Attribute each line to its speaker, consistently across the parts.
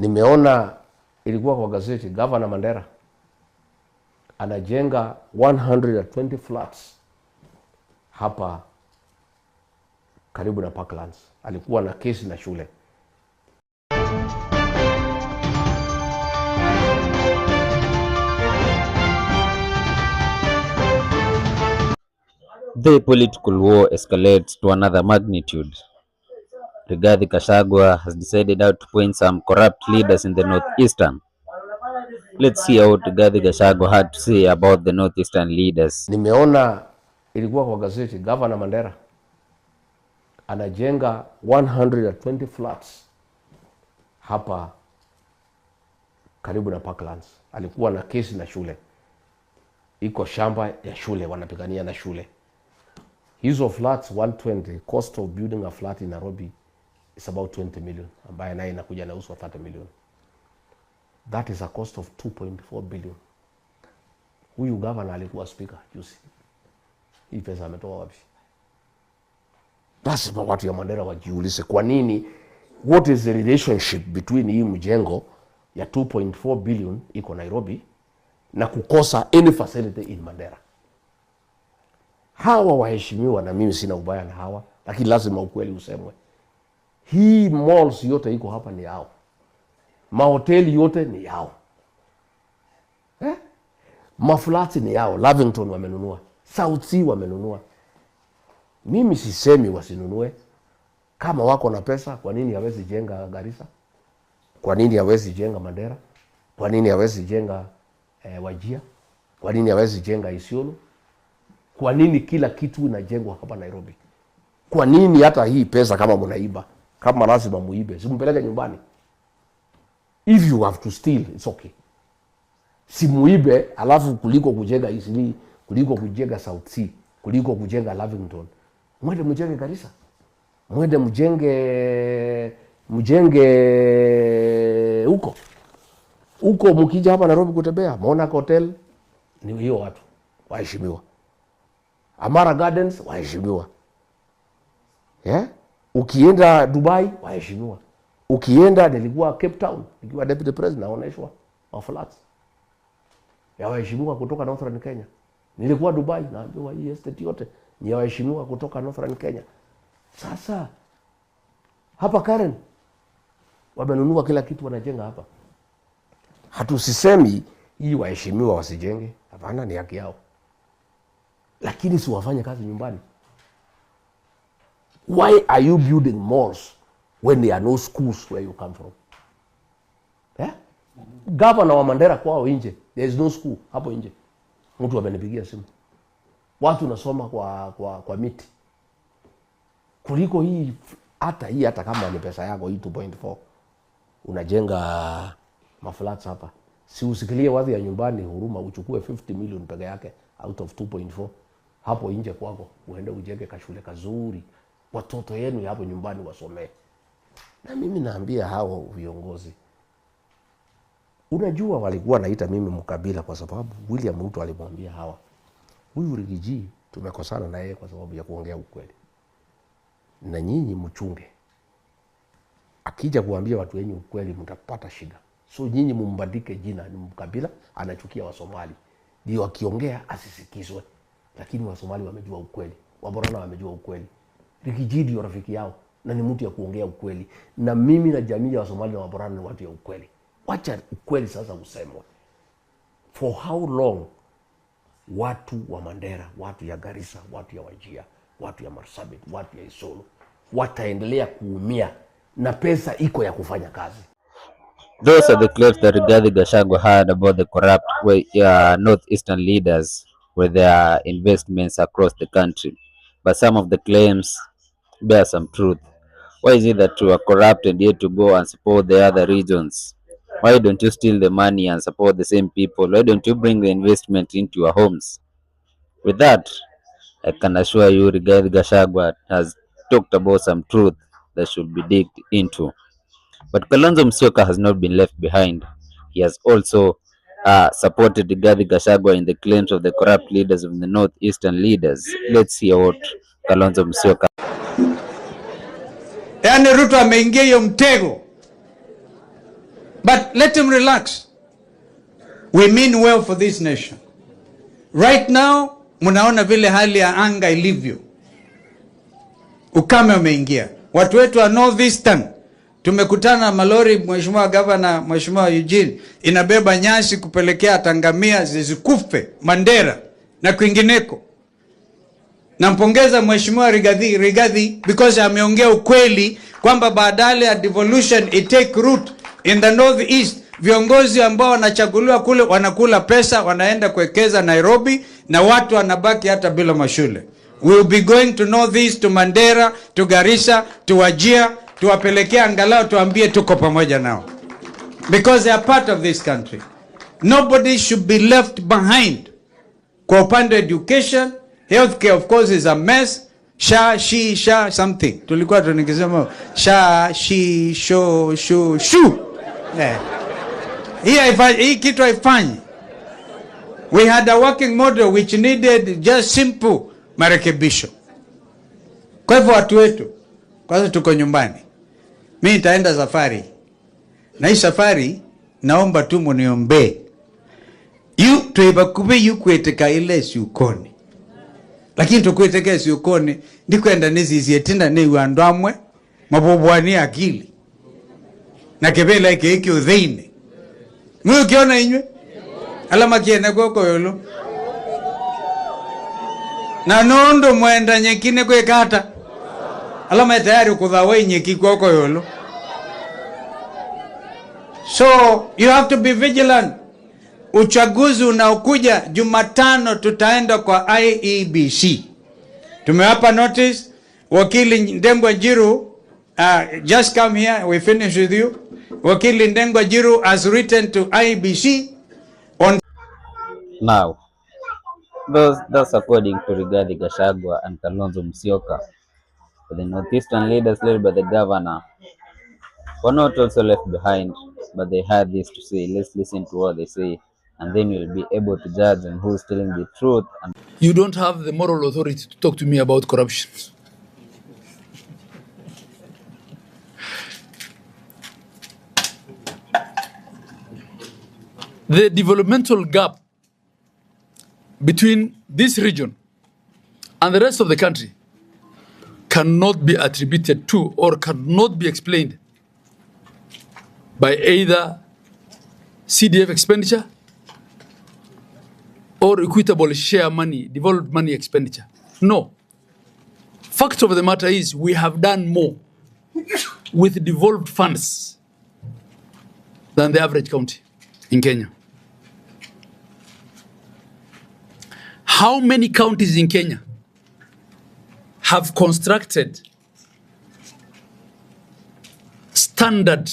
Speaker 1: Nimeona ilikuwa kwa gazeti, Governor Mandera anajenga 120 flats hapa karibu na Parklands. Alikuwa na kesi na shule.
Speaker 2: The political war escalates to another magnitude. Rigathi Gachagua has decided how to point some corrupt leaders in the North Eastern. Let's see what Rigathi Gachagua had to say about the North Eastern leaders.
Speaker 1: Nimeona ilikuwa kwa gazeti, Governor Mandera anajenga 120 flats hapa karibu na Parklands. Alikuwa na kesi na shule. Iko shamba ya shule, wanapigania na shule. Hizo flats 120, cost of building a flat in Nairobi is about 20 million, ambaye naye inakuja na uso 30 million. That is a cost of 2.4 billion. Huyu governor alikuwa speaker juzi. Hii pesa ametoa wapi? Lazima watu ya Mandera wajiulize kwa nini, what is the relationship between hii mjengo ya 2.4 billion iko Nairobi na kukosa any facility in Mandera. Hawa waheshimiwa, na mimi sina ubaya na hawa, lakini lazima ukweli usemwe. Hii malls yote iko hapa ni yao. Mahoteli yote ni yao. Maflati ni yao. Lavington wamenunua, South Sea wamenunua. Mimi sisemi wasinunue. Kama wako na pesa, kwa nini hawezi jenga Garissa? Kwa nini hawezi jenga Mandera? Kwa nini hawezi jenga Wajir? Kwa nini hawezi jenga Isiolo? Kwa nini kila kitu inajengwa hapa Nairobi? Kwa nini hata hii pesa kama mnaiba, kama lazima muibe, simpeleke nyumbani? If you have to steal, it's okay. Si muibe, alafu kuliko kujenga Isili, kuliko kujenga South Sea, kuliko kujenga Lavington, mwende mjenge Garissa. Mwende mjenge huko mkija hapa Nairobi kutembea, Monarch Hotel ni hiyo watu waheshimiwa. Amara Gardens waheshimiwa. Ukienda Dubai waheshimiwa. Ukienda, nilikuwa Cape Town, nikiwa deputy president, naoneshwa flats ya waheshimiwa kutoka Northern Kenya. Nilikuwa Dubai, naambiwa hii estate yote ni ya waheshimiwa kutoka Northern Kenya. Sasa hapa Karen wamenunua kila kitu, wanajenga hapa. Hatusisemi hii waheshimiwa wasijenge, hapana, ni haki yao. Lakini si wafanye kazi nyumbani. Why are you building malls when there are no schools where you come from? Governor wa Mandera kwao nje, there is no school hapo nje. Mtu amenipigia simu, watu nasoma kwa miti. Kuliko hii hata kama ni pesa yako hii 2.4 unajenga maflats hapa. Si usikilie watu ya nyumbani huruma, uchukue 50 million peke yake out of 2.4 hapo nje kwako, uende ujenge kashule kazuri, watoto yenu hapo nyumbani wasomee. Na mimi naambia hao viongozi, unajua walikuwa naita mimi mkabila kwa sababu William Ruto alimwambia hawa, huyu Rigiji tumekosana na yeye kwa sababu ya kuongea ukweli, na nyinyi mchunge, akija kuambia watu wenyu ukweli mtapata shida. So nyinyi mumbandike jina ni mkabila, anachukia wa Somali, ndio akiongea asisikizwe. Lakini wa Somali wamejua ukweli, Waborana wamejua ukweli. Rigiji ndio rafiki yao na ni mtu ya kuongea ukweli, na mimi na jamii ya Somali na Waborana ni watu ya ukweli. Wacha ukweli sasa usemwe. For how long watu wa Mandera, watu ya Garissa, watu ya Wajir, watu ya Marsabit, watu ya Isiolo wataendelea kuumia na pesa iko ya kufanya kazi?
Speaker 2: Those are the claims that Rigathi Gachagua had about the corrupt northeastern leaders with their investments across the country. But some of the claims bear some truth. Why is it that you are corrupt and yet to go and support the other regions? Why don't you steal the money and support the same people? Why don't you bring the investment into your homes? With that, I can assure you Rigathi Gachagua has talked about some truth that should be digged into. But Kalonzo Musyoka has not been left behind. He has also supported Rigathi Gachagua in the claims of the corrupt leaders of the northeastern leaders. Let's hear what Kalonzo Musyoka.
Speaker 3: Yaani Ruto ameingia hiyo mtego But let him relax. We mean well for this nation. Right now, munaona vile hali ya anga ilivyo. Ukame umeingia. Watu wetu wa North Eastern, tumekutana na malori, Mheshimiwa Governor, Mheshimiwa Eugene, inabeba nyasi kupelekea Tangamia zisikufe, Mandera na kwingineko. Nampongeza Mheshimiwa Rigathi because ameongea ukweli kwamba badala ya devolution take root in the North East. Viongozi ambao wanachaguliwa kule wanakula pesa, wanaenda kuwekeza Nairobi na watu wanabaki hata bila mashule. We will be going to North East, to Mandera, to Garissa, to Wajir, tuwapelekea angalau tuambie tuko pamoja nao. Because they are part of this country. Nobody should be left behind. Kwa upande education, healthcare of course is a mess. Sha something. Tulikuwa tunikisema shu. Yeah. Hii kitu haifanyi. We had a working model which needed just simple marekebisho. Kwa hivyo watu wetu, kwanza tuko nyumbani. Mimi nitaenda safari. Na hii safari naomba tu mniombe. Tuibakube yukweteka ile siukoni. Lakini tukweteka siukoni ndikwenda niziziyetinda ne wandamwe mabobwani akili. Na kebela iki udhini. Mwe ukiona inywe? Alama kiene koko yolo. Na nondo mwenda nyekine kwe kata. Alama tayari kudhawe nyeki koko yolo. So you have to be vigilant. Uchaguzi unaokuja Jumatano tutaenda kwa IEBC. Tumewapa notice. Wakili Ndengwa Njiru, just come here, we finish with you. Wakili Ndengwa Njiru has written to IEBC on...
Speaker 2: Now, that's according to Rigathi Gachagua and Kalonzo Musyoka. The Northeastern leaders led by the governor were not also left behind, but they had this to say. Let's listen to what they say, and then we'll be able to judge on who's telling the truth.
Speaker 4: You don't have the moral authority to talk to me about corruption. The developmental gap between this region and the rest of the country cannot be attributed to or cannot be explained by either CDF expenditure or equitable share money, devolved money expenditure. No. Fact of the matter is we have done more with devolved funds than the average county in Kenya. How many counties in Kenya have constructed standard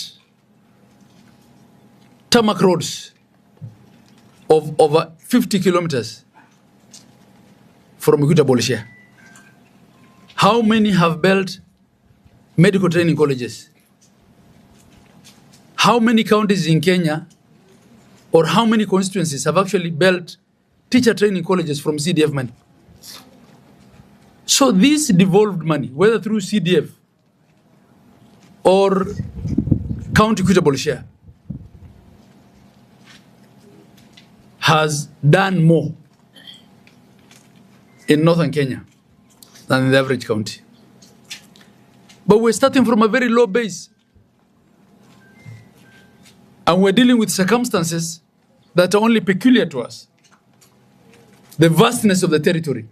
Speaker 4: tarmac roads of over 50 kilometers from equitable share? How many have built medical training colleges? How many counties in Kenya or how many constituencies have actually built teacher training colleges from CDF money? So this devolved money, whether through CDF or county equitable share, has done more in northern Kenya than in the average county. But we're starting from a very low base. And we're dealing with circumstances that are only peculiar to us. The vastness of the territory,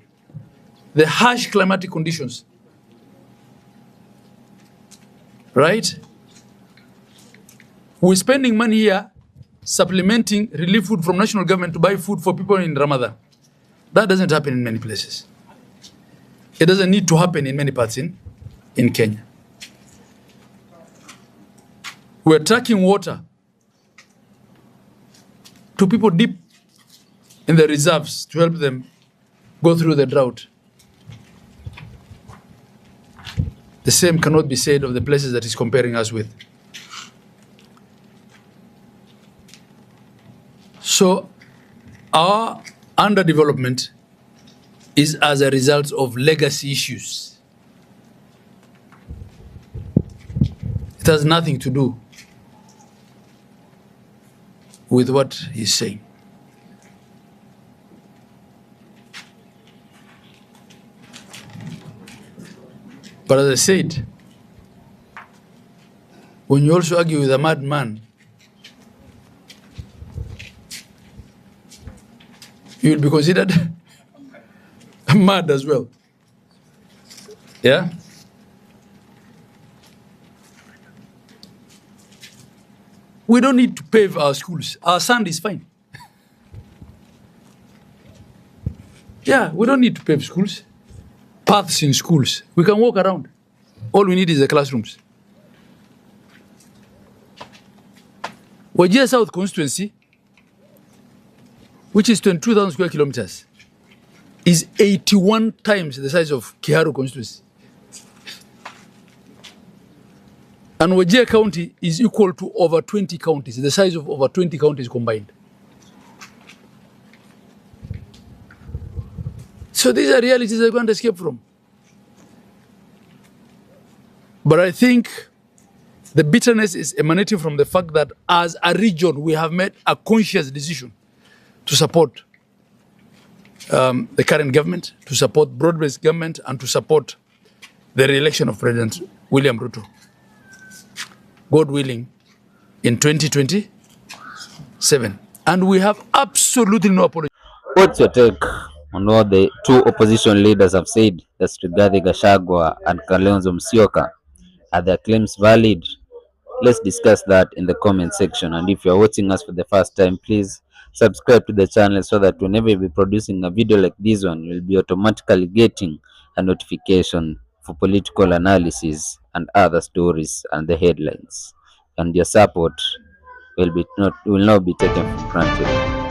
Speaker 4: the harsh climatic conditions, right? We're spending money here supplementing relief food from national government to buy food for people in Ramadan. That doesn't happen in many places. It doesn't need to happen in many parts in Kenya. We're tracking water to people deep in the reserves to help them go through the drought. The same cannot be said of the places that he's comparing us with. So our underdevelopment is as a result of legacy issues. It has nothing to do with what he's saying. But as I said, when you also argue with a madman, you will be considered mad as well. Yeah? We don't need to pave our schools. Our sand is fine. Yeah, we don't need to pave schools. Paths in schools. We can walk around. All we need is the classrooms. Wajir South constituency, which is 22,000 square kilometers, is 81 times the size of Kiharu constituency. And Wajir County is equal to over 20 counties, the size of over 20 counties combined. So these are realities I can't escape from. But I think the bitterness is emanating from the fact that as a region, we have made a conscious decision to support the current government, to support broad-based government, and to support the re-election of President William Ruto. God willing, in 2027. And we have absolutely no apology.
Speaker 2: What's your take on what the two opposition leaders have said, that's Rigathi Gachagua and Kalonzo Musyoka? Are their claims valid? Let's discuss that in the comment section. And if you're watching us for the first time, please subscribe to the channel so that whenever we be producing a video like this one, you'll be automatically getting a notification for political analysis and other stories and the headlines. And your support will not be taken for granted.